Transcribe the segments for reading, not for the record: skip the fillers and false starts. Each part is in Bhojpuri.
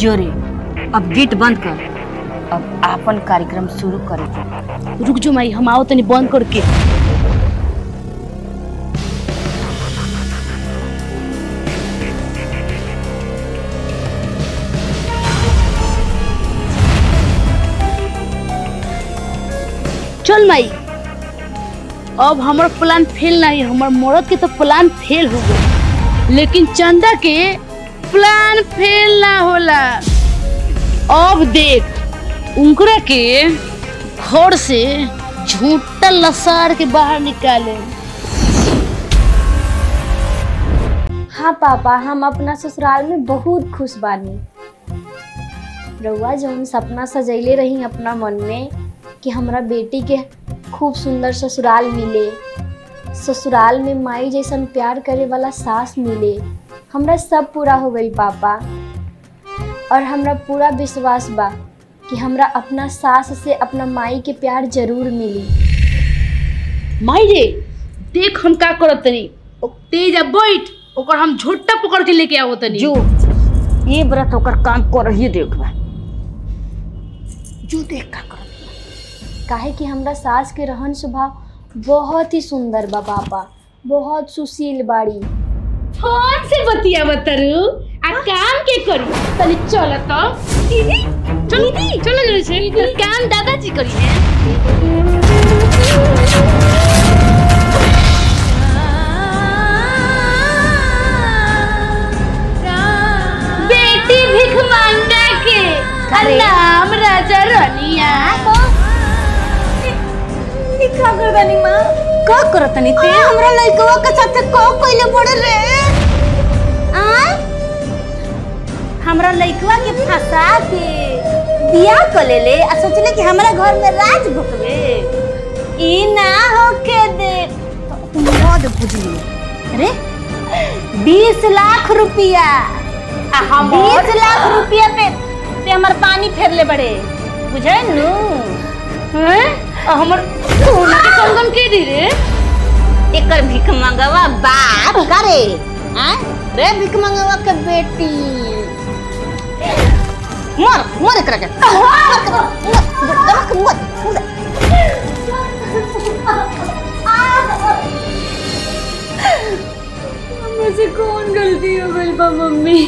जोरे। अब गेट बंद कर, अब आपन कार्यक्रम शुरू करे। रुक जो माई, हम आओ तनी बंद करके। चल माई, अब हमारा प्लान फेल नहीं, हमार मर्द के तो प्लान फेल हो गए, लेकिन चंदा के प्लान फेल ना होला। अब देख उनकरा के घर से झूठा लसार के बाहर निकाले। हाँ पापा, हम अपना ससुराल में बहुत खुश बानी। रउआ जौन सपना सजैले रही अपना मन में कि हमरा बेटी के खूब सुंदर ससुराल मिले, ससुराल में माई जैसन प्यार करे वाला सास मिले, हमरा सब पूरा हो गई पापा। और हमरा पूरा विश्वास बा कि हमरा अपना सास से अपना माई के प्यार जरूर मिली। माई रे देख हम का करत तनी, तेज बैठ ओकर हम झोटा पकड़ के लेके आवो तनी। जो ये व्रत ओकर काम कर रही देखबा, जो देख का कर। काहे कि हमरा सास के रहन स्वभाव बहुत ही सुंदर बा पापा, बहुत सुशील बाड़ी। फोन से बतिया बतारू आ काम के करी तनी। चल तो दीदी, चल दीदी, चल जल्दी से, काम दादाजी करी है। बेटी भिख मांगा के नाम राजा रानिया। का करदानी मां, का करतनी ते हमरा लइकवा के साथे को कइले पड़े रे? हमरा लइकवा के फंसा के बियाह कर ले आ सोचले कि हमरा घर में राज भोगवे। ई ना होके दे। तुम मत बुझली अरे 20 लाख रुपया, 20 लाख रुपया पे हमर पानी फेरले बड़े, बुझे नु? हैं हमर सोना के कंगन के दी रे। एकर भिख मंगवा बाप करे हैं रे, भिख मंगवा के बेटी। मर मर कर के मुझे कौन गलती हो गई बा मम्मी?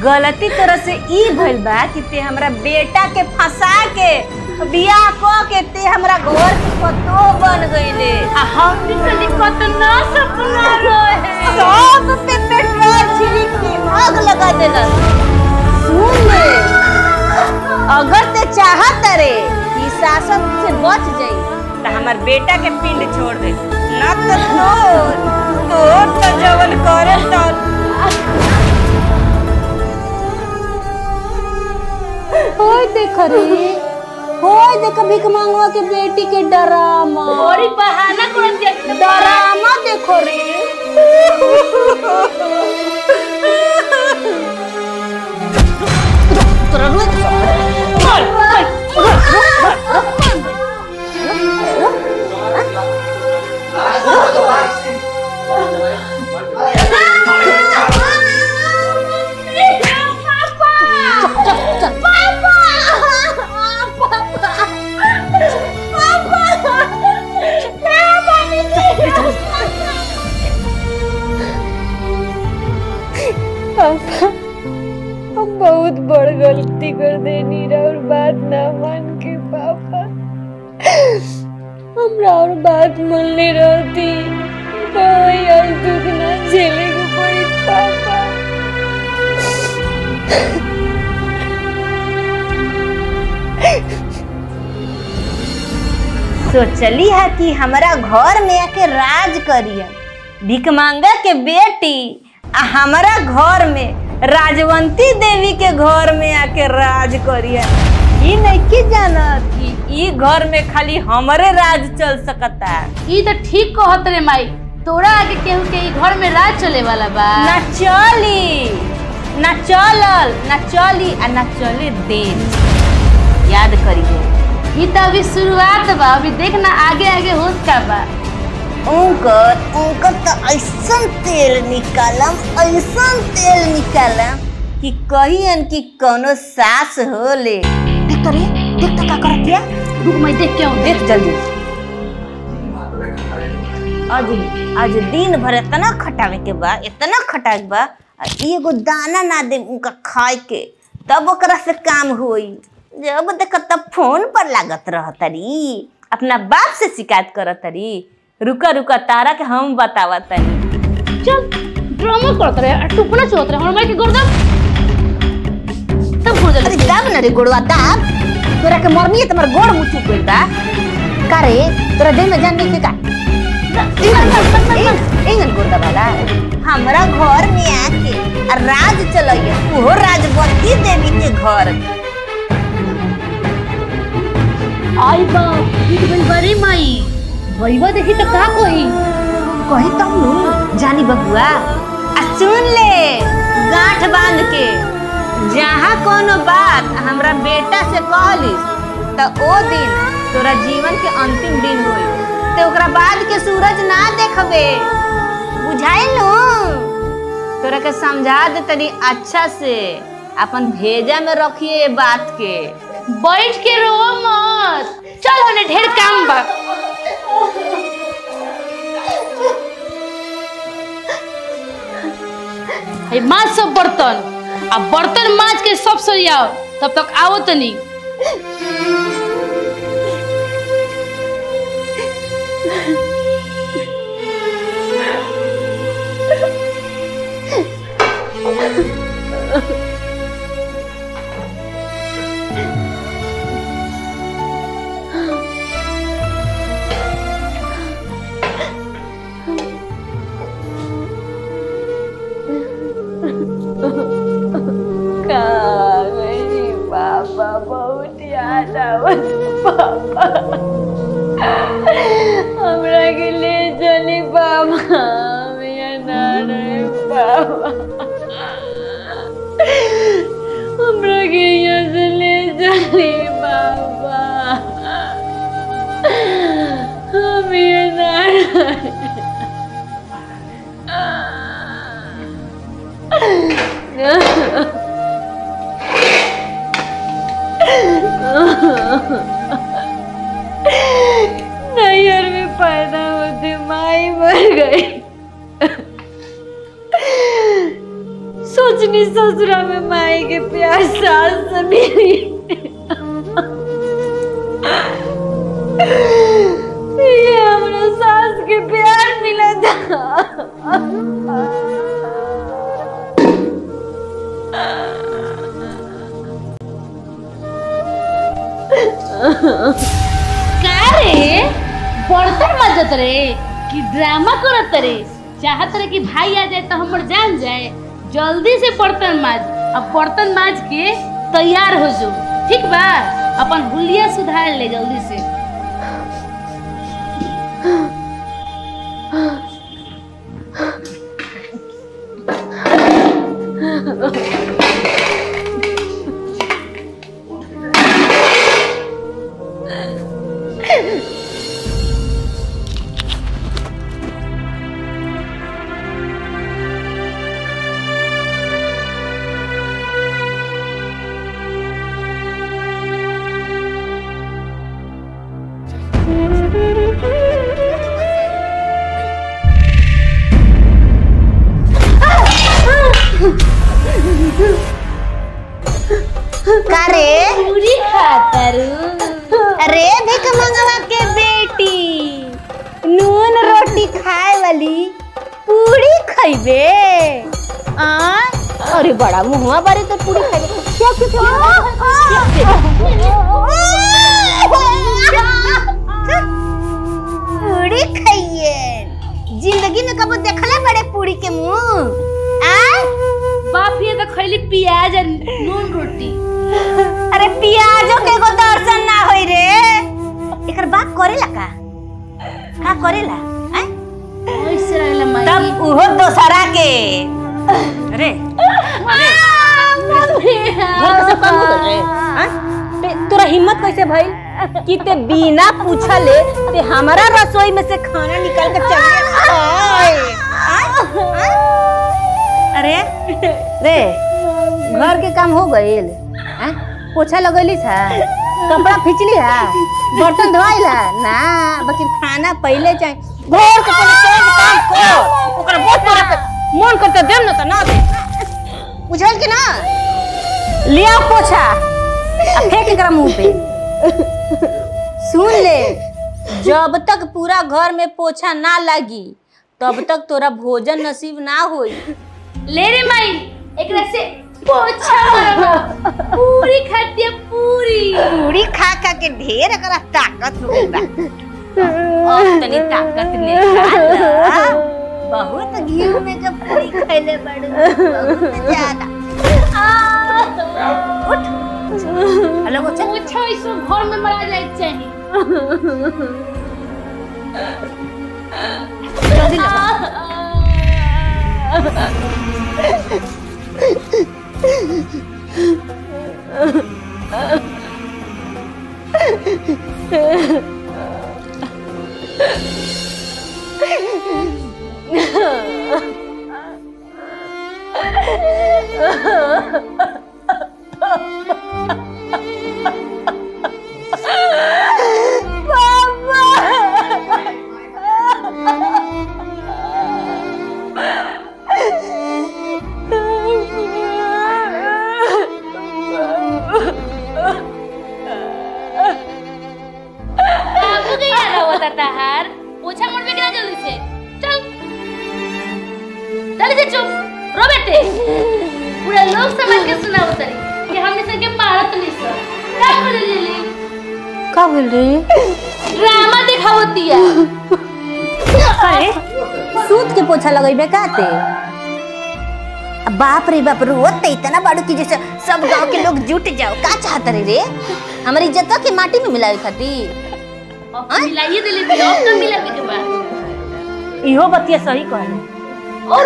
गलती तरह से ई भइल बा कि ते हमरा बेटा के फंसा के बियाह क के ते हमरा घर के पतो बन गइले। हम भी कतना सपना रहे, सब पे पेट्रोल छिड़क के आग लगा देला। सुन ले, अगर ते चाहत रे ई शासन से बच जाई त हमर बेटा के पिंड छोड़ दे, ना तो जवन करे त होय देख रे, होय देख भिख मांगवा के बेटी के डरामा और बहाना कर दिया। डरामा देखो रे। हम बहुत बड़ गलती कर देनी और बात ना मान के पापा। हमरा और बात मानले रहती तो यार दुख ना झेले को पड़ी पापा। सोचली है कि हमारा घर में आके राज करिए, भिख मांगा के बेटी आ हमारा घर में राजवंती देवी के घर में आके राज करिए। ई नहीं जानत कि ई घर में खाली हमारे राज चल सकता। ई तो ठीक कहत रे माई, तोरा आगे केहू के ई घर में राज चले वाला बा? ना चली, ना चलल, ना चली आ ना चले दे। याद करिए, ई तो अभी शुरुआत बा, अभी देखना आगे आगे होत का बा। उनकर तो ऐसा तेल निकालम कि कहियन कि कोनो सास होले। देख तो रे, देख तो का करत या। रुक मैं देख के आऊं। देख जल्दी। आज दिन भर इतना खटावे के बा, इतना खटावे के बा, एगो दाना ना दे उनका खाए के, तब ओकरा से काम होई। जब देख तब फोन पर लागत रहतरी, अपना बाप से शिकायत करतरी। रुका रुका तारा के हम बतावा तनी। चल ड्रामा करत रहे, टुकना चोत रहे, हमर माई के गर्दन तब गोड़ अरे दाब ना रे गोड़वा दाब। तोरा के मरनी है तमर गोड़ मुंह चुप गइल बा। का रे तोरा देह में जान नहीं के का? इंगन गोड़ वाला हमरा घर में आके राज चलैया, वो राजवती देवी के घर। आई बा ठीक बन बड़ी माई भईवा देखी तो का कोई कही तब नु जानी बबुआ। आ सुन ले गांठ बांध के, जहाँ कोनो बात हमरा बेटा से कहलिस तो ओ दिन तोरा जीवन के अंतिम दिन होई। तो ओकरा बाद के सूरज ना देखबे, बुझाइलो? तोरा के समझा दे तनी अच्छा से, अपन भेजा में रखिए बात के। बैठ के रो मत, चल होने ढेर काम बा। हे माज सब बर्तन, अब बर्तन माज के सब सरियाओ, तब तक आओ तनी। पापा बहुत याद आवत पापा, हमरा के ले चली पापा, मेरा नाना पापा, हमरा के यहाँ से ले चली पापा, मेरा नाना। नैहर में पैदा होते माई मर गई, सोचनी ससुरा में माई के प्यार सास से मिली, ये हमरा सास के प्यार मिला था। का रे बर्तन मजत रे कि ड्रामा करत रे? चाहत रे कि भाई आ जाए तो हमर जान जाए? जल्दी से बर्तन माज, अब बर्तन माज के तैयार हो जो, ठीक बा? अपन हुलिया सुधार ले जल्दी से। पूरी अरे भिख मंगवा के बेटी, नून रोटी खाए वाली पूरी खइबे? अरे बड़ा मुहवा बारे तो पूरी खाइबे। पूरी खाइए, जिंदगी में कबो देखले बड़े पूरी के मुंह? बाप ये तो खैली प्याज और नून रोटी। अरे प्याजो के को दर्शन ना होई रे। एकर बाप करेला का करेला? ओइसे रहला माई। तब उहो दोसरा के। अरे तोरा हिम्मत कैसे भइल कि ते बिना पूछले ते हमारा रसोई में से खाना निकाल के चले? अरे रे घर के काम हो गइल? पोछा लगैली था, कपड़ा खींचली है, बर्तन धोइल है ना, बाकी खाना पहले चाहिए। घर के पहले काम कर, ओकरा बहुत तोरा पे मन करते देम न त ना दे, बुझल कि ना? लिया पोछा आ फेंक एकरा मुंह पे। सुन ले, जब तक पूरा घर में पोछा ना लगी तब तक तोरा भोजन नसीब ना होई। ले रे माई, एकरा से पोछा मारबा, पूरी खाती पूरी खा खा के ढेर एकरा ताकत हो गइल बा। अब तनी ताकत ले खा, बहुत घी में के पूरी खइले बड़, बहुत ज्यादा। उठ हेलो बच्चा, पोछा इसो घर में मरा जाए चाहिए। जल्दी लगा। पोछा मोड़ में गिरा जल्दी से, चल जल्दी से चुप रो बेटे। पूरा लोग समझ के सुना उतरी कि हमने संगे मारत नहीं सर। क्या बोल रही ली? का बोल रही? ड्रामा दिखावती है। अरे सूत के पोछा लगइबे काते? बाप रे बाप, रोते इतना बाड़ू की जैसे सब गांव के लोग जुट जाओ। का चाहत रे? हमारी इज्जत के माटी में मिलावे खातिर मिलाइए दिले भी, अब ना मिलावे के बाद। इहो बतिया सही कहले। और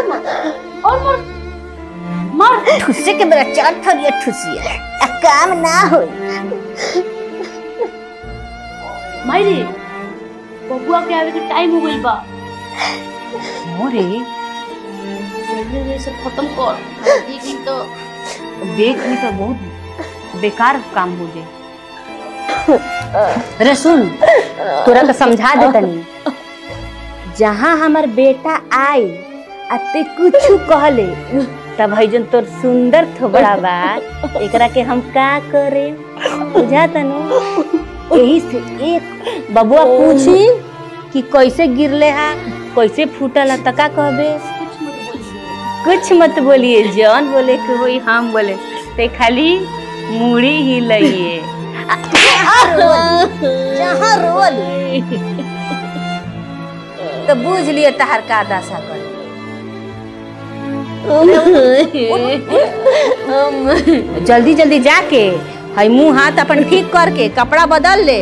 मार ठुसे के बड़ा चार थरिया ठुसिया आ काम ना होई। मायरे बबुआ के आवे के टाइम हो गइल बा। मोरे जल्दी से खत्म कर, देखी तो देख ली तो बहुत बेकार काम हो जाए। अरे सुन, तोरा तो समझा दे तनी, जहाँ हमार बेटा आई अते कुछ कहले तब है जन तोर सुंदर थोबड़ा बा, एकरा के हम का करे बुझा तनु। यही से एक बबुआ पूछी कि कैसे गिरले हा, कैसे फूटल है, तका कहबे कुछ मत बोलिए, जौन बोले कि वही हम बोले, ते खाली मुड़ी ही लइए। जहाँ रोल तो बूझ लिए तहर का दशा कर। जल्दी जल्दी जाके हई मुंह हाथ अपन ठीक करके कपड़ा बदल ले।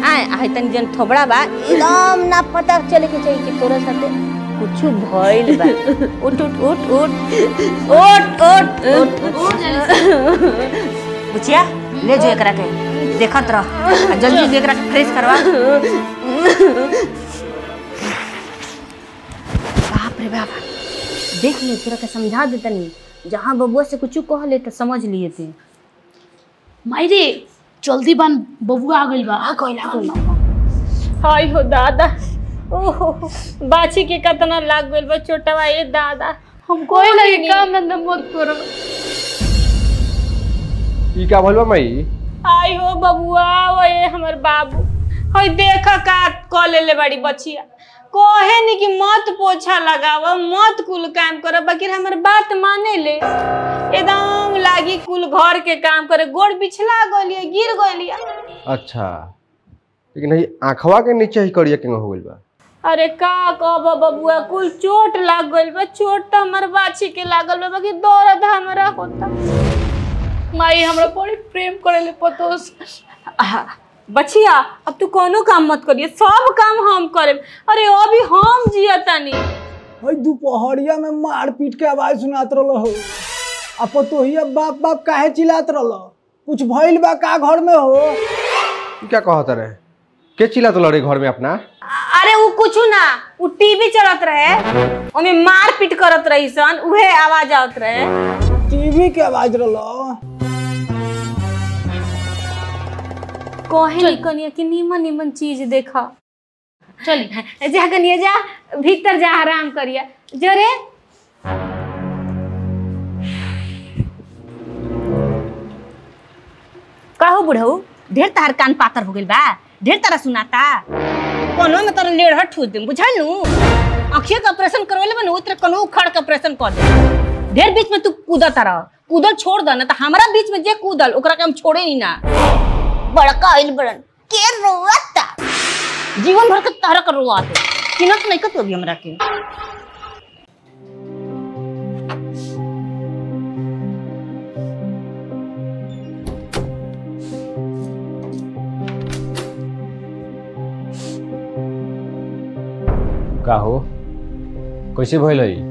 आए तनी जन थोबड़ा बा एकदम ना पता चले के चाहिए कि तोरा साथे कुछ भइल बा। उठ उठ उठ उठ उठ उठ उठ बुचिया ले जो एकरा के, देखत रह जल्दी से एकरा फ्रेश करवा। बाप रे बाप, देख ले तोरा के समझा दे तनी, जहाँ बबुआ से कुछ कह ले तो समझ लिए थे। मायरे जल्दी बन, बबुआ आ गइल बा। आ गइल हाय हो दादा, ओहो बाछी के कतना लाग गइल बा छोटवा। ये दादा हम कोई लगे काम धंधा मत करो। ई का भइल बा माई? आई हो बबुआ, ओए हमर बाबू हई देखा का क लेले बाड़ी बचिया। कहे नी कि मत पोछा लगावा, मत कुल काम कर, बाकी हमर बात माने ले एकदम लागी कुल घर के काम करे। गोड़ बिछला गलिए, गिर गलिए। अच्छा, लेकिन हई आंखवा के नीचे ही करिया के हो गइल बा। अरे का कहब बबुआ, कुल चोट लाग गइल बा। चोट तो हमर बाछी के लागल बा, बाकी दर्द हमरा होता। माई हमरा बड़ी प्रेम करेले पतोस। बचिया अब तू कोनो काम मत करिए, सब काम हम करे। अरे अभी हम जियतानी। हई दोपहरिया में मारपीट के आवाज सुनात रहल हो, अब तो ही बाप बाप काहे चिल्लात रहल? कुछ भइल बा का घर में हो? क्या कहत रहे? के चिल्लात लड़े घर में अपना? अरे वो कुछ ना, वो टीवी चलत रहे, ओमे मारपीट करत रही सन, उहे आवाज आवत रहे। टीवी के आवाज रलो। कहे नहीं कनिया कि नीमन नीमन चीज देखा। चली जा कनिया जा, भीतर जा आराम करिया जोरे। कहो बुढ़ऊ, ढेर तार कान पातर हो गइल बा, ढेर तारा सुनाता। कोनो में तारा लेढ़ ठूस दे, बुझल नु? अखिया का ऑपरेशन करवेले बन उतरे कोनो उखाड़ के ऑपरेशन कर दे। ढेर बीच में तू कूदत रह, कूदल छोड़ द ना त हमरा बीच में जे कूदल ओकरा के हम छोड़े ही ना। बड़का आइल बड़न के रोता, जीवन भर के तारा कर रोआते। किनत नहीं कतो भी हमरा के। का हो कैसे भइल है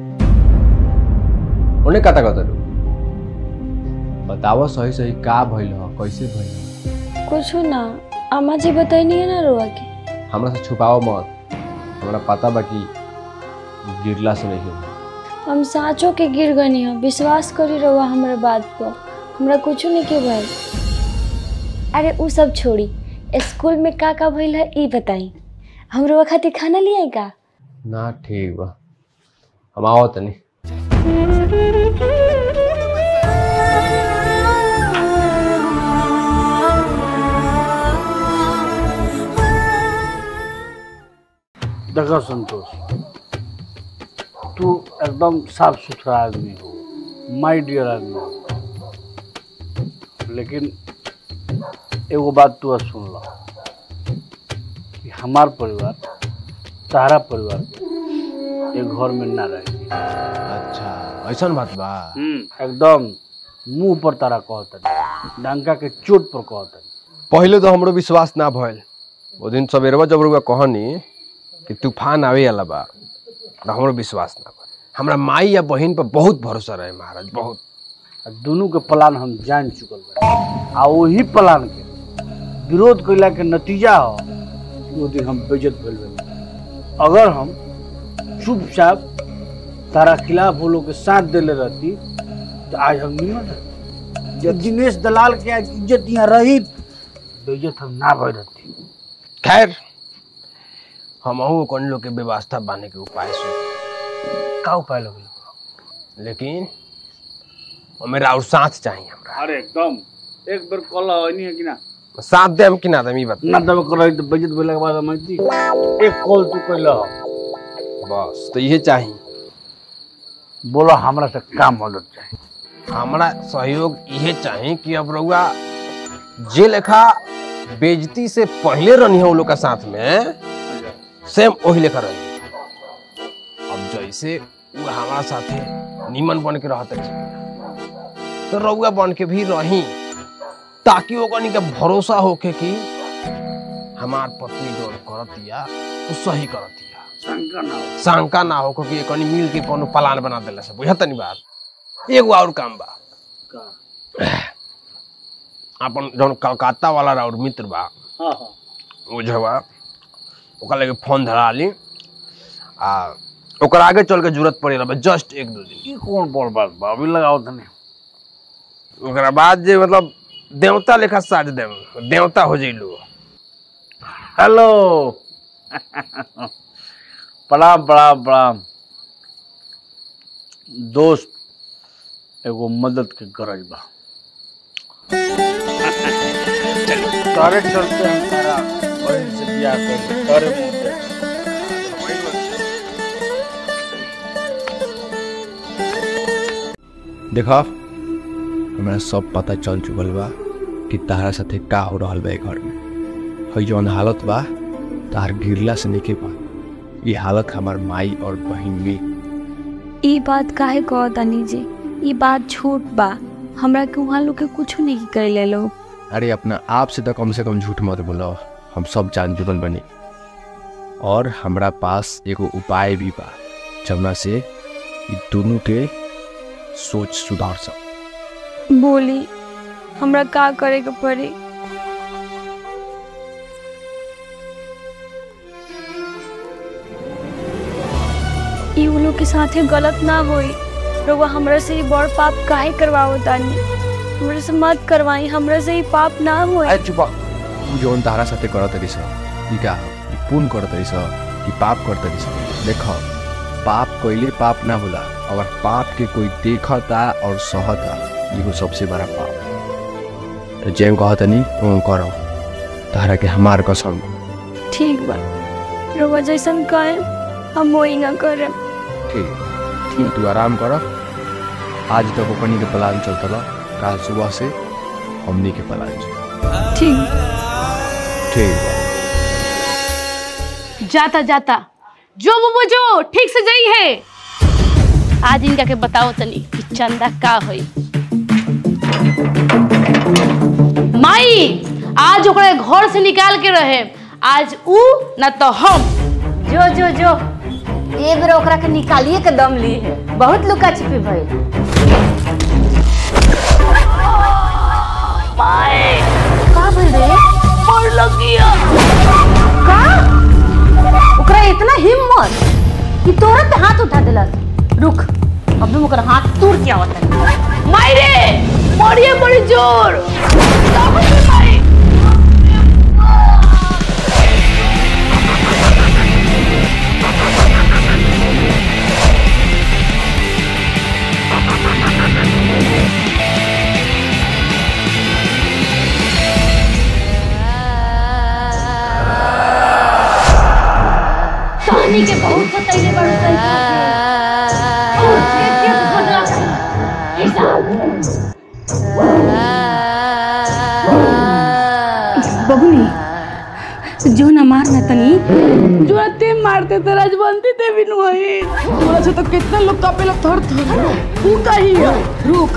उन्हें कता कतरू बताओ सही सही का भइल हो कैसे भइल हो। कुछ ना अम्मा जी बताइनी है ना रोआ के। हमरा से छुपाओ मत, हमरा पता बा कि गिरला से नहीं हो। हम साँचो के गिर गनी हो, विश्वास करी रहुआ हमरा बात पर। हमरा कुछ नहीं के भइल। अरे उ सब छोड़ी, स्कूल में का भइल है ई बताई। हमरो खातिर खाना ले आई का? ना ठीक बा, हम आओ तनी। देखो संतोष, तू एकदम साफ सुथरा आदमी हो, माय डियर आदमी हो, लेकिन एगो बात तू सुन लो कि हमार परिवार तारा परिवार एक घर में ना रहे। अच्छा ऐसा बात बा? एकदम मुंह पर तारा कहता, डंका के चोट पर कहता। पहले तो हमरो विश्वास ना भइल। वो दिन सवेरवा जब रुआ कहनी कि तूफान आवे वाला बा, तो हमरो विश्वास ना भइल। हमरा माई या बहन पर बहुत भरोसा रहे महाराज, बहुत। दोनों के प्लान हम जान चुकल बा, आ वही प्लान के विरोध कैला के नतीजा हो वो दिन हम बेइज्जत भइल बा। अगर हम चुपचाप तारा खिलाफ वो लोग के साथ देले रहती तो आज हम निमन रहती। जब दिनेश दलाल के आज इज्जत यहाँ रही, बेइज्जत हम ना भइल रहती। खैर हम कौन लोग के व्यवस्था बाने के उपाय सोच का उपाय लगे, लेकिन मेरा और साथ चाहिए हमरा। अरे एकदम एक बार कॉल नहीं है कि ना साथ देम कि ना देम ई बात ना देब कर तो बेइज्जत भइला के बाद हम एक कॉल तू कैला बस, तो ये चाहिए। बोला हमरा से काम मदद चाहिए। हमरा सहयोग ये चाहिए कि अब रउआ जे लेखा बेइज्जती से पहले रहनी हो लोग का साथ में, सेम वही लेखा रही। अब जैसे वो हमारा साथे निमन बन के रहते तो रउआ बन के भी रही, ताकि ओकनी के भरोसा होके कि हमार पत्नी जो करतिया वो सही करतिया, शंका ना हो कि एकनी मिल के कोनो प्लान बना देला से। बुझत नहीं बात। एगो और काम बा, अपन जौन कलकत्ता वाला और मित्र बा, वो जवा ओकरा लगे फोन धरा ली आ ओकर आगे चल के जरूरत पड़ेला बा जस्ट 1-2 दिन। ई कौन बड़ बात बा, अभी लगाओ तने। ओकरा बाद जे मतलब देवता लेखा साज देम, देवता हो जइलू। हेलो प्रणाम प्रणाम प्रणाम। दोस्त एगो मदद के गरज बा। तारे चलते हैं तारा बहन से बियाह कर तारे मुंह पे। देखा हमरा सब पता चल चुकल बा कि तारा साथे का हो रहल बा घर में। हई जौन हालत बा तार गिरला से नहीं के बा, ये हालत हमार माई और बहन में। ई बात काहे कहतानी जी? ई बात झूठ बा। हमरा के वहाँ लोग के कुछ नहीं करे लोग। अरे अपना आप से तो कम झूठ मत बोलो, हम सब जान चुकल बनी। और हमरा पास एगो उपाय भी बा जवना से ई दोनों के सोच सुधार सब। बोली हमरा का करे के पड़ी? ई लोग के साथे गलत ना होई, रउआ हमरा से ही बड़ पाप काहे करवाओ तानी? हमरा से मत करवाई, हमरा से ही पाप ना होए। अरे चुप तू जौन तारा साथे करत रही ई का पुण्य करत रही कि पाप करत रही? देख पाप कइले पाप ना होला, अगर पाप के कोई देखता और सहता ये सबसे बड़ा पाप। तो जेम कहता नहीं करो तारा के हमार कसम। ठीक बा, रउआ जैसन कहे हम वही ना करे। ठीक तू आराम कर। आज तक ओकनी के प्लान चलता रहा, कल सुबह से हमनी के प्लान चल। ठीक जाता जाता जो बुबू जो ठीक से जाई है। आज इनका के बताओ तनी कि चंदा का होई। माई आज ओकरे घर से निकाल के रहे, आज ऊ ना तो हम। जो जो जो एक बार ओकरा के निकालिए के दम ली है, बहुत लुका छिपी भइल। का भइल रे? और लगिया का ओकरा इतना हिम्मत कि तोरा पे हाथ उठा देलस। रुक अब ओकरा हाथ तोड़ के आवत है। माई रे मरिए बड़ी जोर। माई कहानी के बहुत सताइले बड़ बबुनी जो न मारना तनी जो ते मारते तो राजवंती ते भी नहीं। थोड़ा से तो कितना लोग कापेला थर थर। तू कही रुक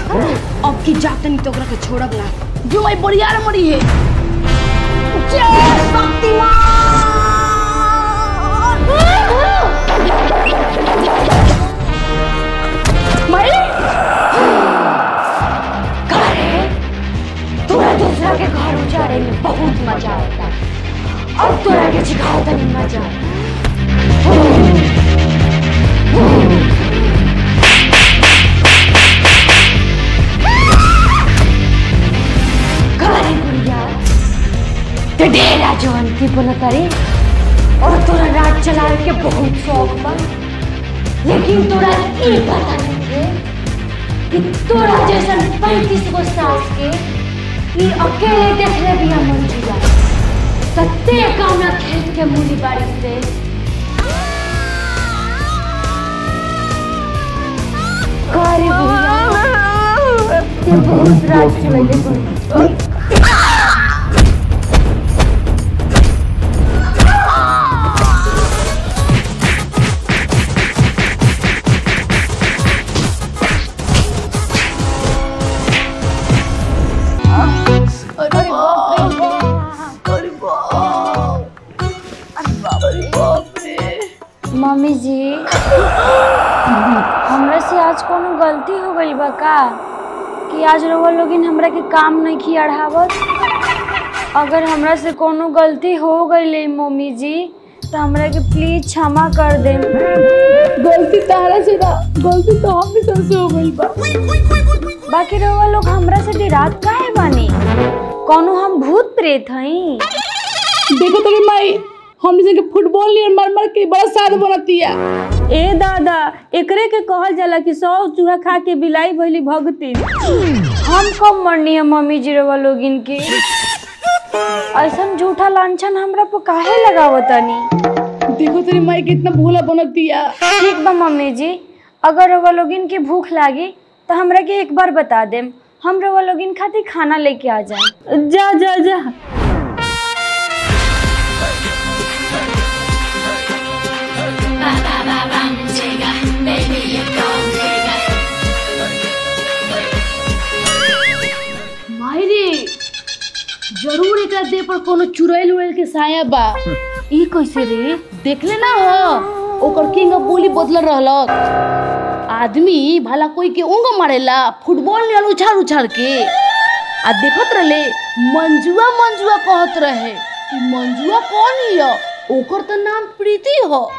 अब की जा तनी तो ओकरा के छोड़ब ना। जो माई बड़ियार मरी है। जय शक्तिमान। तोरा दूसरा के घर उजाड़े में बहुत मजा आता है, अब तोरा के सिखाओ तनी मजा। गाड़ी गुड़िया ते ढेरा जवंती बोला करे और तोरा राज चलाए के बहुत शौक बा, लेकिन तोरा ये पता नहीं है कि तोरा जैसा 35 गो सास के ये अकेले देख ले बिया मंजूरा सत्ते गाँव में खेत के मूली बाड़ी से कारी बुढ़िया ते बहुत राज चले मम्मी जी हमरा से आज कोनो गलती हो गई बा का कि आज रउआ लोगिन हमरा के काम नहीं खियाढ़ावत? अगर हमरा से कोनो गलती हो गई मम्मी जी तो हमरा के प्लीज क्षमा कर दे। गलती तारा से ना, गलती तो हम भी से हो गई बा। बाकी रउआ लोग हमरा से डरात काहे बानी? कोनो हम भूत प्रेत हई? देखो तो माई हमने से फुटबॉल नियर मार मार के बड़ा साद बनती है। ए दादा एकरे के कहल जाला कि 100 चूहा खा के बिलाई भइली भगती। हम कब मरनी है मम्मी जी रउआ लोगिन के? ऐसा झूठा लांछन हमरा पे काहे लगावतनी? देखो तेरी माई कितना भोला बनती है। ठीक बा मम्मी जी, अगर रउआ लोगिन के भूख लागी तो हमरा के एक बार बता देम, हम रउआ लोगिन खातिर खाना लेके आ जाए। जा जा जा जरूर एक देह पर कोनो चुड़ैल उड़ैल के साया बा। ई कैसे रे? देखले ना हो ओकर किंग बोली बदल रहलक। आदमी भला कोई के उंग मारेला फुटबॉल ने उछाल उछाल के आ देखत रहले मंजुआ मंजुआ कहत रहे कि मंजुआ कौन हिय? ओकर तो नाम प्रीति हो।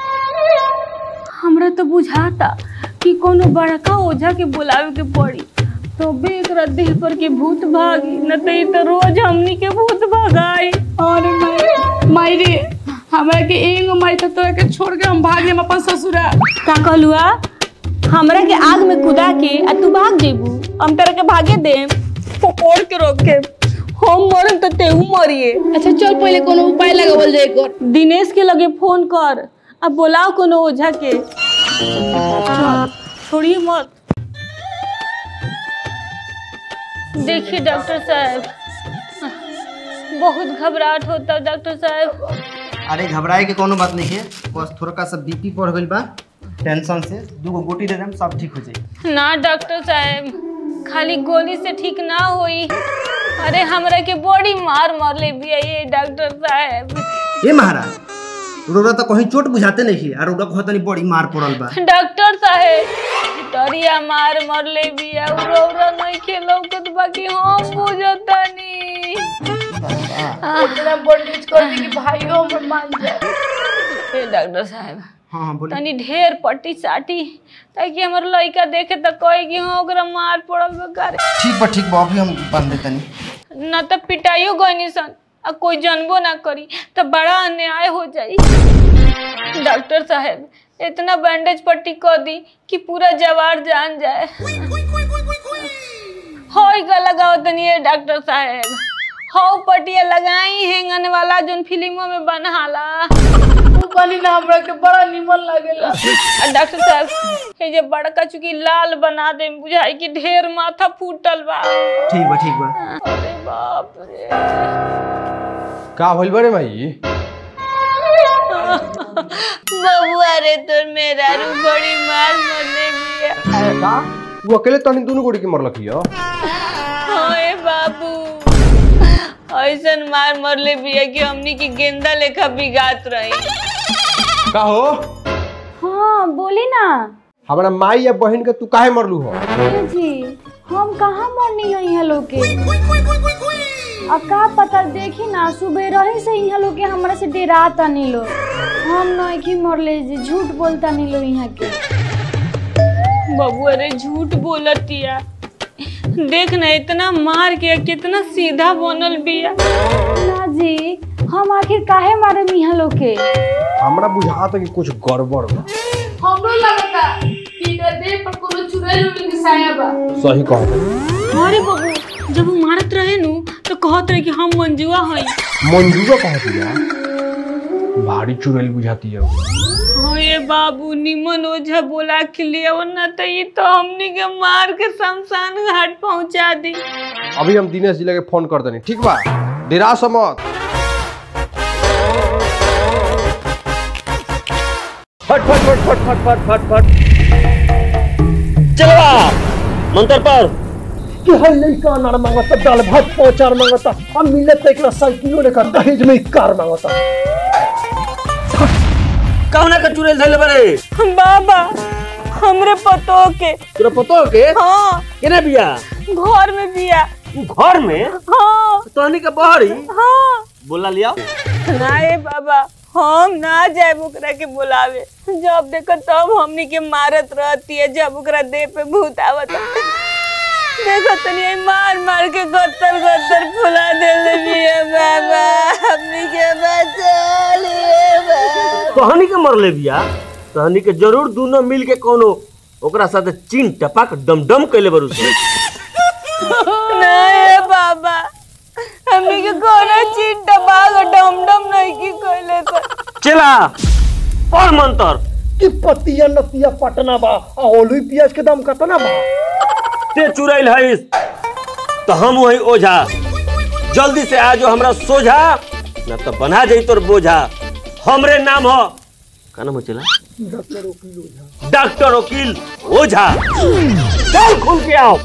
हमरा तो बुझाता कि कोनो बड़का ओझा के बुलावे के पड़ी तबे एकरा देह पर के भूत भागी, न तो ई तो रोज हमनी के भूत भगाई। अरे माई रे, हमरा के एगो माई तो तोरा के छोड़ के हम भाग जाम अपन ससुरा। का कहलुआ? हमरा के आग में कूदा के आ तू भाग जेबू? हम तेरा के भागे दे पकड़ के रोके, हम मरम तो तेहू मरिए। अच्छा चल पहले कोनो उपाय लगावल जाए कर। दिनेश के लगे फोन कर, अब बुलाओ कोनो ओझा के। छोड़िए मत। देखिए डॉक्टर साहब, बहुत घबराहट होता है डॉक्टर साहब। अरे घबराए के कोनो बात नहीं है, बस थोड़ा सा बीपी बढ़ गई बा, टेंशन से 2 गोटी दे देम सब ठीक हो जाए। ना डॉक्टर साहब, खाली गोली से ठीक ना होई। अरे हमरा के बड़ी मार ले बिया ये डॉक्टर साहब। ये महाराज रोड़ा तो कहीं चोट बुझाते नहीं है, और रोड़ा कहता नहीं बड़ी मार पड़ल बा। डॉक्टर साहब तरिया मार ले बिया, रोड़ा नहीं खेलो कुछ बाकी हम बुझतानी। इतना बंडेज कर दी कि भाइयों हमर मान जाए। ए डॉक्टर साहब, हाँ बोले। तनी ढेर पट्टी साटी ताकि हमर लड़का देखे तो कहे कि हाँ ओकरा मार पड़ल बेकार। ठीक बा अभी हम बांध देते नहीं। न तो पिटाइयो गईनी सन आ कोई जानबो ना करी तो बड़ा अन्याय हो जाई। डॉक्टर साहब इतना बैंडेज पट्टी कर दी कि पूरा जवार जान जाए। होई का लगाओ तनी ये डॉक्टर साहब, हो पट्टिया लगाई हैंगन वाला जोन फिल्मों में बनहाला। बनी ना हमरा के बड़ा निमन लागेला। डॉक्टर साहब हे जे बड़का चुकी लाल बना दे, बुझाई कि ढेर माथा फूटल बा। ठीक बा। अरे बाप रे, का होइल बड़े भाई? बबुआ रे तोर मेरा रू बड़ी मार मरले बिया। अरे का वो अकेले तनी दोनों गोड़ी के मरलक हियो? ओए बाबू, ऐसन मार मरले बिया कि हमनी की गेंदा लेखा बिगात रही। का हो? हाँ बोली ना। हमारा माई या बहन के तू काहे मरलू हो? जी हम कहाँ मरनी है यहाँ लोग के। अब का पता, देखी ना सुबह रहे से यहाँ लोग के हमरा से डराता नहीं लोग। हम नहीं की मरले जी, झूठ बोलता नहीं लोग यहाँ के। बबुआ रे झूठ बोलतिया, देख ना इतना मार के कितना सीधा बनल बिया। ना जी, हम आखिर काहे मारे यहाँ लोग के? हमरा बुझाता कि कुछ गड़बड़ बा। हमरो लगता कि इधर देह पर कोनो चुड़ैल उड़ैल के साया बा। सही कहत। अरे बबू जब वो मारत रहे नु तो कहत रहे कि हम मंजुआ हई। मंजुआ कहत बिया? भारी चुड़ैल बुझाती है। ओए बाबू निमन ओझा बोला के लिए, वरना तो ये तो हमनी के मार के शमशान घाट पहुंचा दी। अभी हम दिनेश जी लगे फोन कर देनी, ठीक बा? डेरा से मत। फट चलवा मंत्र पर कि हई लइका नार मांगता, दाल भात पौचार मांगता, हम मिले पे एकरा साइकिलो लेकर दहेज में कार मांगता। कौना का चुड़ैल धइले बारे? बाबा हमरे पतो के। तोरा पतो के? हाँ। केना बिया? घर में बिया। घर में? हाँ। तोहनी के बहरी? हाँ। बोला लिया? ना ए बाबा, हम ना जाए ओकरा के बुलावे। जब देखो तब हमनी के मारत रहती है, जब ओकरा देह पे भूत आवत। देखो तनी मार मार के गत्तर गत्तर फुला देले बिया बाबा, हमनी के बचा लिए बाबा। तोहनी के मरले बिया? तोहनी के जरूर दोनों मिल के कोनो ओकरा साथे चीन टपाक डमडम कइले बरू से। नहीं बाबा, हमनी के कोनो चीन टपाक डमडम नहीं की कइले तो। चला पढ़ मंत्र कि पतिया नतिया पटना बा, आलू प्याज के दाम कतना बा? ते चुड़ैल हईस तो हम वही ओझा, जल्दी से आ जो हमरा सोझा, न तो बना जाई तोर बोझा। हमरे नाम हो, का नाम हो चला? डॉक्टर वकील ओझा। चल खुल के आओ।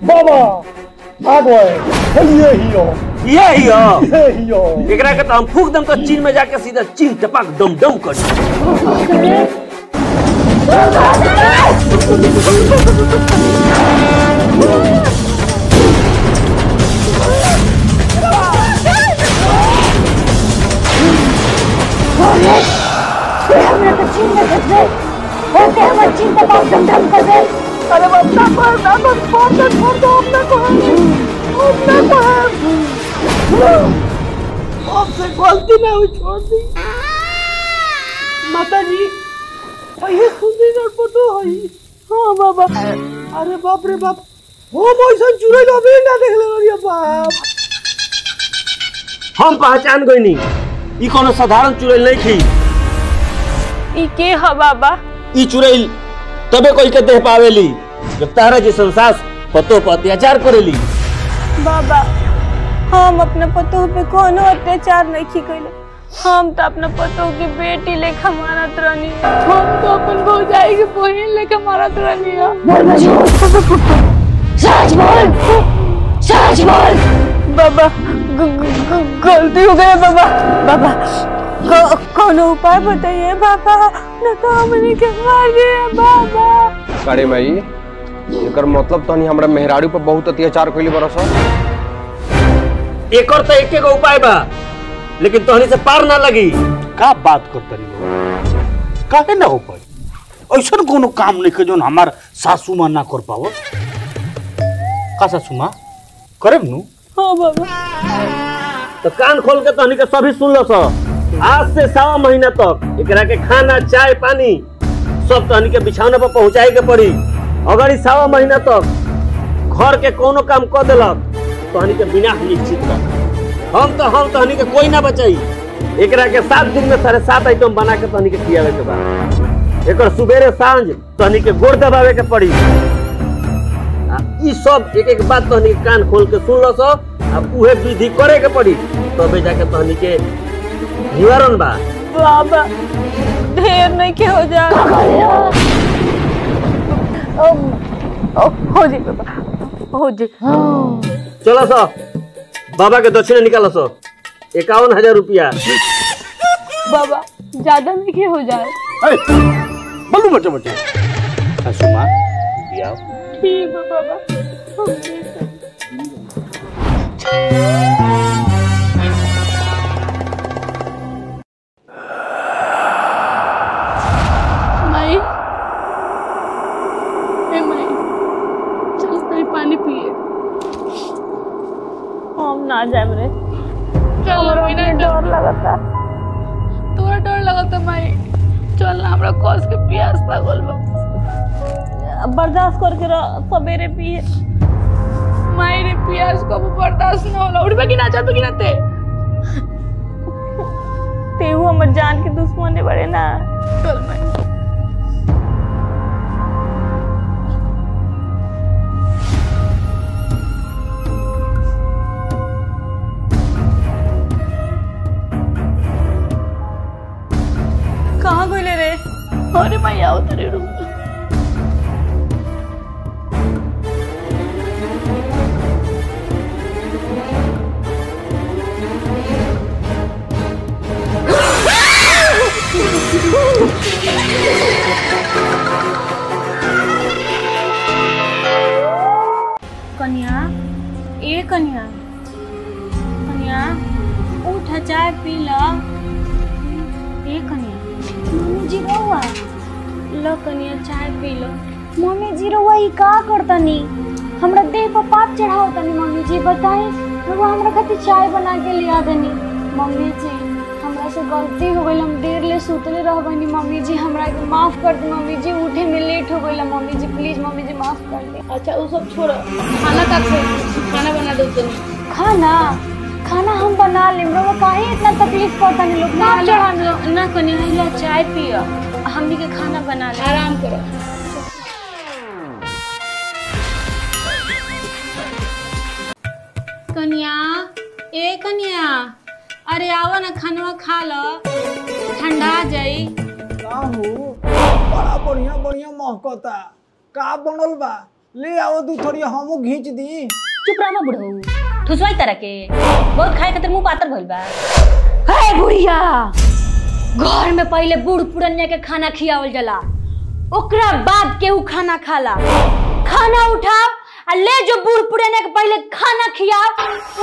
बाबा आ गए, ये ही हो। एकरा के तो हम फूक दम तो चीन में जाके सीधा चीन टपाक डम डम कर। मरना तो छोड़ दो अपने को आपसे गलती ना हुई छोड़ दी माता जी ये सुनी न पतो है हां बाबा अरे बाप रे बाप हो मोइसन चुरे लो भी ना देख ले रे बाप हम पहचान गई नहीं ई कोनो साधारण चुड़ैल नहीं थी ई के ह बाबा ई चुड़ैल तबे कोई के देह पावेली जब तारा जैसन सास पतो पर अत्याचार करेली बाबा हम अपने पतोह पे कोनो अत्याचार नहीं की कइले हम तो अपना पतोह की बेटी लेखा मारत रहनी हम तो अपन भौजाई के बहन लेखा मारत रहनी सच बोल बाबा गलती हो गई बाबा बाबा कोनो उपाय बताइए बाबा न तो हमने के मार दिए बाबा अरे माई एकर मतलब तनी हमरा मेहरारू पर बहुत अत्याचार कइले बरस एक और तो एक एक उपाय बा लेकिन तोहनी से पार ना लगी का बात करत रही काहे ना हो पाई ऐसा कोनो काम नहीं के जोन हमार सासू मां ना कर पावो का सासू मां करब नु हां बाबा तो कान खोल के तोहनी के सभी सुन लो सो आज से 1.5 महीना तक एकरा के खाना चाय पानी सब तोहनी के बिछौना पर पहुंचाए के पड़ी अगर 1.5 महीना तक घर के कोनो काम कर देलक तोहनी के बिना निश्चित रख हम तोहनी के कोई ना बचाई एकरा के 7 दिन में 7.5 आइटम बना के तोहनी के खियावे के बाद एकर सुबेरे सांझ तोहनी के गोड़ दबावे के पड़ी ई सब एक एक बात तोहनी के कान खोल के सुन लो सो अब उहे विधि करे के पड़ी तबे जाके तोहनी के निवारण बा बाबा ढेर नहीं के हो जा हो जी बाबा हो जी चलो सो बाबा के दक्षिणा निकालो सो 51,000 रुपया बाबा ज्यादा नहीं के हो जाए बोलू बच्चे सासू मां दिया ठीक है बाबा माई ए माई चल तनी पानी पिए हम ना जाए रे चल बिना डर लगता तोरा डर लगता माई चल ना हमरा कस के प्यास लागल बा बर्दाश्त करके सवेरे पिए माई रे प्यास को बर्दाश्त न होला उठबे कि ना जाबे कि ना ते तेहू हमर जान के दुश्मन है बड़े ना चल माई कहाँ गइले रे अरे माई आओ तेरे रूम कन्या ए कन्या कन्या उठ चाय पी ल ए कन्या मम्मी जी रहुआ ल कन्या चाय पी लो मम्मी जी रहुआ ही का करतनी हमरा देह पर पाप चढ़ाओ तनी मम्मी जी बताई रहुआ हमरा खातिर चाय बना के लिया देनी मम्मी जी हमरा से गलती हो गई हम देर ले सुतले रह गनी मम्मी जी हमरा के माफ कर दे मम्मी जी उठे में लेट हो गई मम्मी जी प्लीज मम्मी जी माफ कर दे अच्छा वो सब छोड़ खाना का खाना बना दो तनी खाना खाना हम बना लेम रहुआ काहे इतना तकलीफ करता नहीं लोग ना चढ़ा ना कन्या हिला चाय पियो हमनी के खाना बना ले आराम करो कन्या ए कन्या अरे आओ ना खाना खा लो ठंडा जाई काहू बड़ा बढ़िया बढ़िया महकता का बनल बा ले आओ दू थोड़ी हमू घींच दी चुप रहा बुढ़ऊ ठुसवाई तरह के बहुत खाए खातिर मुंह पातर भइल बा हे बुढ़िया घर में पहले बूढ़ पुरनिया के खाना खियावल जाला ओकरा बाद केहू खाना खाला खाना उठाओ आ ले जो बूढ़ पुरनिया के पहले खाना खियाओ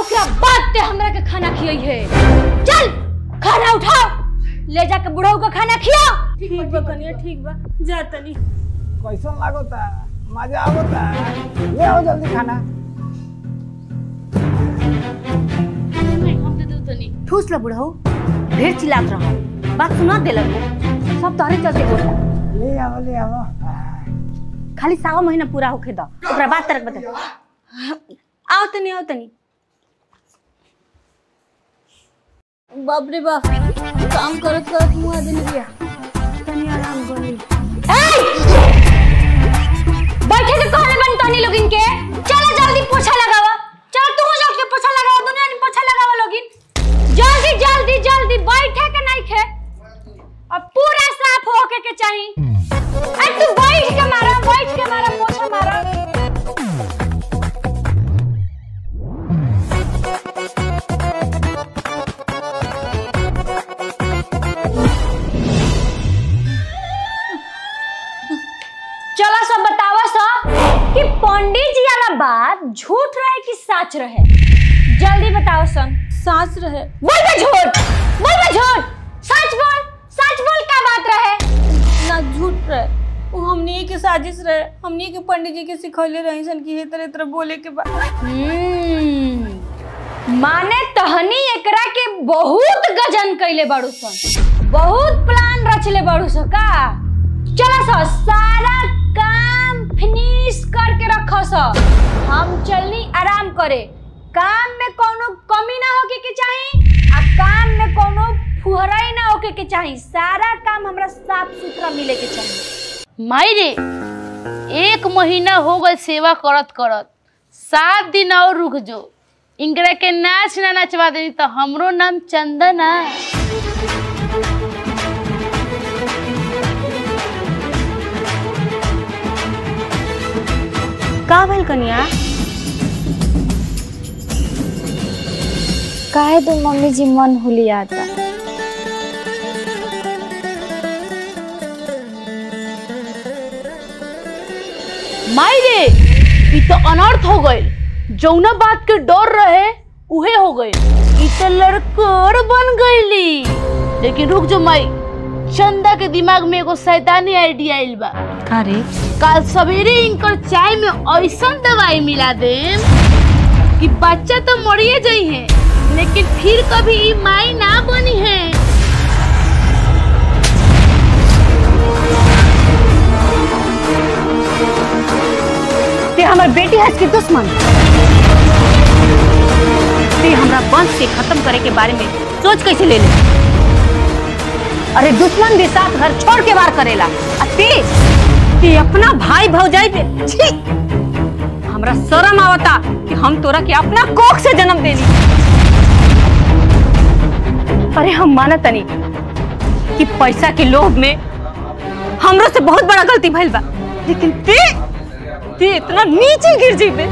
ओकरा बाद ते हमरा के खाना खियाई है चल खाना उठाओ ले जाके बुढ़ऊ को खाना खियाओ ठीक बा कन्या ठीक बा जा तनी कैसन लागता मजा आवता ले आओ जल्दी खाना। हम दे दो तनी। ठूस ला बुढ़ऊ, ढेर चिल्लात रहो, बात सुना दे लगो, सब तोहरे चलते होता। ले आओ खाली 7 महीना पूरा होके द, ओकरा बाद तरक बता। आओ तनी। बाप रे बाप, काम करत मुआ दिन गया। तनी आराम करी। बैठे के कहले बन तनी लोगिन के, चलो जल्दी पोछा लगावा। चल तू जाके के पोछा लगावा, दुनिया में पोछा लगावा लोगिन। जल्दी बैठे के नहीं खे। अब पूरा साफ होके के चाहिए। अरे तू बैठ के मारा पोछा मारा। चला सब बतावा कि पंडित जी वाला बात झूठ रहे कि सच रहे? जल्दी बताओ सन। सच रहे। बोल बे झूठ। सच बोल क्या बात रहे? ना झूठ रहे, वो हमनी के साजिश रहे। हमनी के पंडित जी के सिखौले रही सन कि हे तरह बोले के बाद। माने तहनी एकरा के बहुत गजन कैले बाड़ू सन, बहुत प्लान रचले बाड़ू सन का? चला सा सारा काम फिनिश करके रखो सा, हम चलनी आराम करे। काम में कोनो कमी ना होके के चाहिए, आ काम में कोनो फुहराई ना होके के चाहिए। सारा काम हमरा साफ सुथरा मिले के चाहिए। माई रे, 1 महीना हो गए सेवा करत 7 दिन और रुक जो। इंगरा के नाच ना नचवा देनी तो हमरो नाम चंदना। का भइल कनिया? काहे तो मम्मी जी मन हुलियाता। माई रे, ई तो अनर्थ हो गए। जौना बात के डर रहे उहे हो गए। ई तो लड़कोर बन गईली। लेकिन रुक जो माई, चंदा के दिमाग में एगो शैतानी आइडिया आइल बा। का रे? कल सवेरे इनकर चाय में ऐसा दवाई मिला देम कि बच्चा तो मरिए जाई है, लेकिन फिर कभी ई माई ना बनी है। ते हमार बेटी हज के दुश्मन, ते हमरा वंश के खत्म करे के बारे में सोच कैसे ले ले? अरे दुश्मन भी साथ घर छोड़ के वार करेला, ते अपना भाई भौजाई पे छी! हमरा शर्म आवता कि हम तोरा के अपना कोख से जन्म देनी। अरे हम मानत तनी कि पैसा के लोभ में हमरो से बहुत बड़ा गलती भइल बा, लेकिन ते इतना नीचे गिर जीबे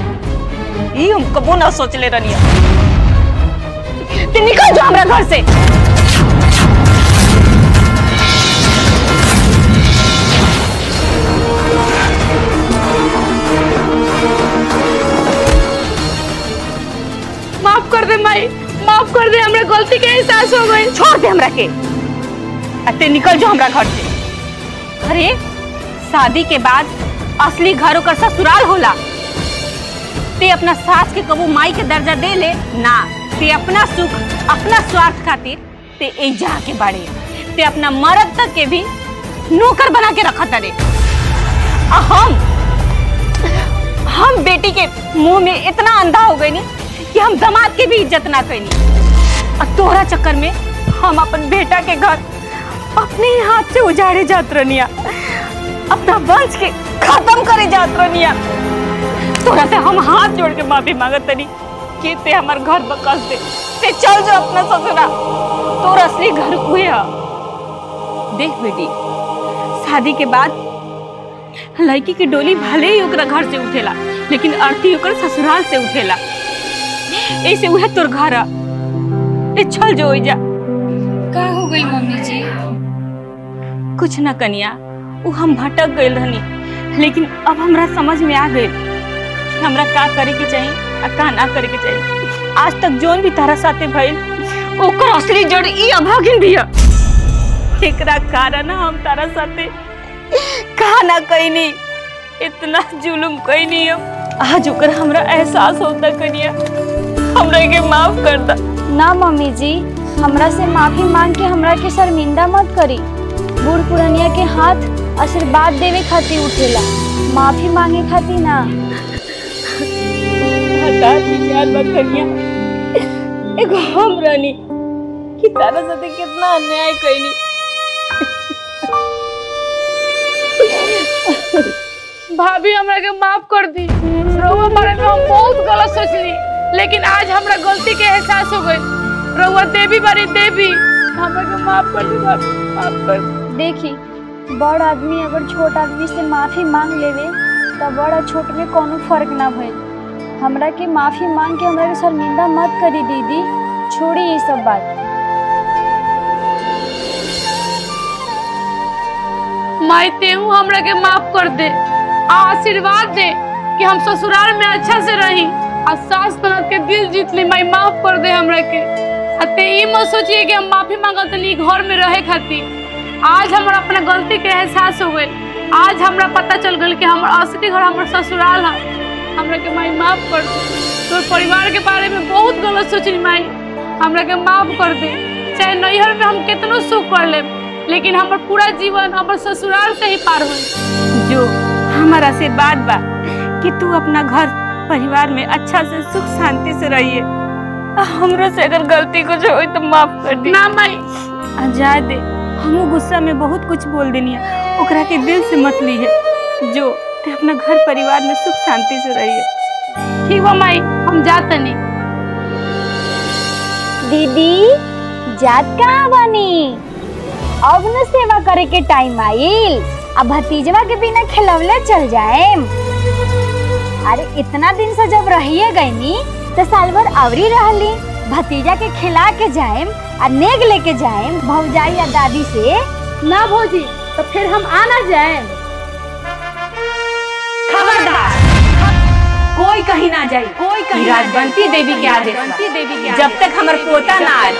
ई हम कबो ना सोचले रनिया। ते निकल जा हमरा घर से। माफ कर दे माई, माफ कर दे, हमरा गलती के एहसास हो गई। छोड़ दे हमरा के, अते निकल जा हमरा घर से। अरे शादी के बाद असली घर ओकर ससुराल होला। ते अपना सास के कबू माई के दर्जा दे ले ना, ते अपना सुख अपना स्वार्थ खातिर ते ए जा के बाड़े। ते अपना मर्द तक के भी नौकर बना के रखा तरे। हम बेटी के मुंह में इतना अंधा हो गई नी कि हम दामाद के भी इज्जत ना कैनी। और तोहरा चक्कर में हम अपन बेटा के घर अपने ही हाथ से उजाड़े जात रनिया, अपना वंश के खत्म करे जात रनिया। तोरा से हम हाथ जोड़ के माफी मांगत तनी कि ते हमार घर बकस दे, ते चल जा अपना ससुरा। तोर असली घर हुए है। देख बेटी, शादी के बाद लड़की की डोली भले ही ओकरा घर से उठेला, लेकिन अर्थी ओकर ससुराल से उठेला। ऐसे उहे तोर घर आ, ए चल जो जा। का हो गई मम्मी जी? कुछ ना कनिया, वो हम भटक गए रहनी, लेकिन अब हमरा समझ में आ गए कि हमरा का करे के चाहिए और का ना करे के चाहिए। आज तक जोन भी तारा साथे भइल ओकर असली जड़ ई अभागिन भी है। एकरा कारण हम तारा साथे का ना कइनी, इतना जुल्म कई नहीं है, आज ओकर हमरा एहसास होता कनिया, हमरा के माफ कर दा। ना मम्मी जी, हमरा से माफी मांग के हमरा के शर्मिंदा मत करी। बूढ़ पुरनिया के हाथ आशीर्वाद देवे खातिर उठेला, माफी मांगे खातिर ना। हटा विचार मत कनिया, एगो हम रानी कि तारा साथे कितना अन्याय कईनी। भाभी हमरा के माफ कर दी। रउआ बारे में हम बहुत गलत सोचली, लेकिन आज हमरा गलती के एहसास हो गई। रउआ देवी बारी देवी, हमरा के माफ कर दी भाभी, माफ कर दी। देखी, बड़ आदमी अगर छोट आदमी से माफी मांग लेवे तो बड़ा छोट में कोनो फर्क ना भइल। हमरा के माफी मांग के हमरा के शर्मिंदा मत करी दीदी, छोड़ी ये सब बात। माई तेहू हमरा के माफ कर दे, आशीर्वाद दे कि हम ससुराल में अच्छा से रही और सास ननद के दिल जीत ली। माई माफ कर दे हमरा के। अते ई मत सोचिए कि हम माफी मांगत नहीं घर में रहे खातिर। आज हमरा अपना गलती के एहसास हो गई। आज हमरा पता चल गई कि हमर असली घर हमर ससुराल है। हमरा के माई माफ कर दे। तो परिवार के बारे में बहुत गलत सोचली माई, हमरा के माफ कर दे। चाहे नैहर में हम कितनो सुख कर ले, लेकिन हमर पूरा जीवन हमर ससुराल से ही पार हो। जो हमारा आशीर्वाद बा कि तू अपना घर परिवार में अच्छा से सुख शांति से रहिए। हमरो से अगर गलती कुछ हो तो माफ कर दी। ना माई, जा दे, हमू गुस्सा में बहुत कुछ बोल देनी है, ओकरा के दिल से मत ली है। जो ते अपना घर परिवार में सुख शांति से रहिए। ठीक बा माई, हम जाते नहीं। दीदी जात कहाँ बनी? अब न सेवा करे के टाइम आइल, अब भतीजवा के बिना खिलौले चल जाएम। अरे इतना दिन से जब रहिए गईनी तो साल भर आवरी रहली, भतीजा के खिला के जाएम और नेग लेके जाएम भौजाई या दादी से। ना भौजी, तो फिर हम आना जाए। खबरदार, कोई कहीं ना जाए, कोई कहीं। राजवंती देवी के आदेश, जब तक हमारे पोता ना आए।